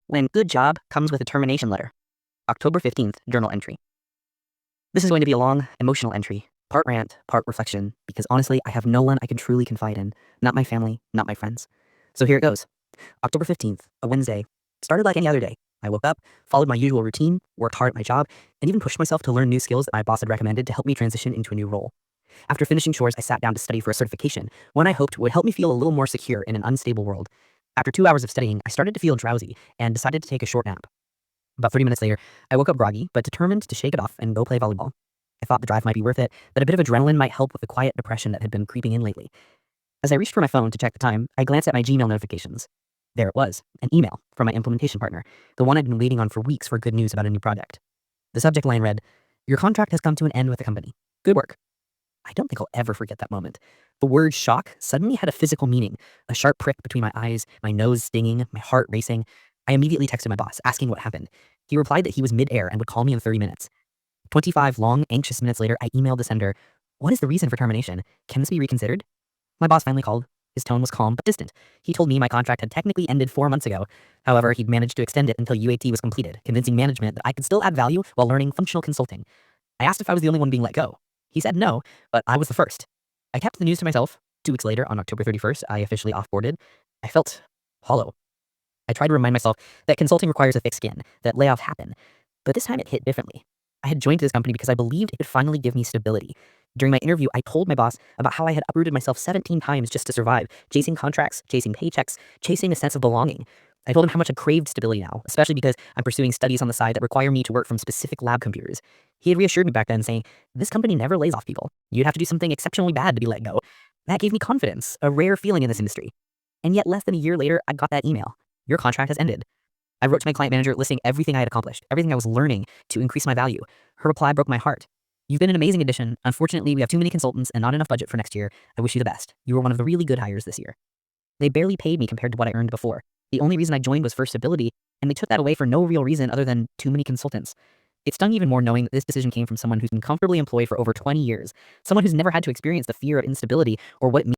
When good job comes with a termination letter. October 15th, journal entry. This is going to be a long, emotional entry. Part rant, part reflection, because honestly, I have no one I can truly confide in. Not my family, not my friends. So here it goes. October 15th, a Wednesday. Started like any other day. I woke up, followed my usual routine, worked hard at my job, and even pushed myself to learn new skills that my boss had recommended to help me transition into a new role. After finishing chores, I sat down to study for a certification, one I hoped would help me feel a little more secure in an unstable world. After 2 hours of studying, I started to feel drowsy and decided to take a short nap. About 30 minutes later, I woke up groggy, but determined to shake it off and go play volleyball. I thought the drive might be worth it, that a bit of adrenaline might help with the quiet depression that had been creeping in lately. As I reached for my phone to check the time, I glanced at my Gmail notifications. There it was, an email from my implementation partner, the one I'd been waiting on for weeks for good news about a new project. The subject line read, "Your contract has come to an end with the company. Good work." I don't think I'll ever forget that moment. The word shock suddenly had a physical meaning, a sharp prick between my eyes, my nose stinging, my heart racing. I immediately texted my boss, asking what happened. He replied that he was mid-air and would call me in 30 minutes. 25 long, anxious minutes later, I emailed the sender, "What is the reason for termination? Can this be reconsidered?" My boss finally called. His tone was calm but distant. He told me my contract had technically ended 4 months ago. However, he'd managed to extend it until UAT was completed, convincing management that I could still add value while learning functional consulting. I asked if I was the only one being let go. He said no, but I was the first. I kept the news to myself. 2 weeks later, on October 31st, I officially offboarded. I felt hollow. I tried to remind myself that consulting requires a thick skin, that layoffs happen. But this time it hit differently. I had joined this company because I believed it could finally give me stability. During my interview, I told my boss about how I had uprooted myself 17 times just to survive, chasing contracts, chasing paychecks, chasing a sense of belonging. I told him how much I craved stability now, especially because I'm pursuing studies on the side that require me to work from specific lab computers. He had reassured me back then, saying, "This company never lays off people. You'd have to do something exceptionally bad to be let go." That gave me confidence, a rare feeling in this industry. And yet less than a year later, I got that email. "Your contract has ended." I wrote to my client manager listing everything I had accomplished, everything I was learning to increase my value. Her reply broke my heart. "You've been an amazing addition. Unfortunately, we have too many consultants and not enough budget for next year. I wish you the best. You were one of the really good hires this year." They barely paid me compared to what I earned before. The only reason I joined was for stability, and they took that away for no real reason other than too many consultants. It stung even more knowing that this decision came from someone who's been comfortably employed for over 20 years, someone who's never had to experience the fear of instability or what it means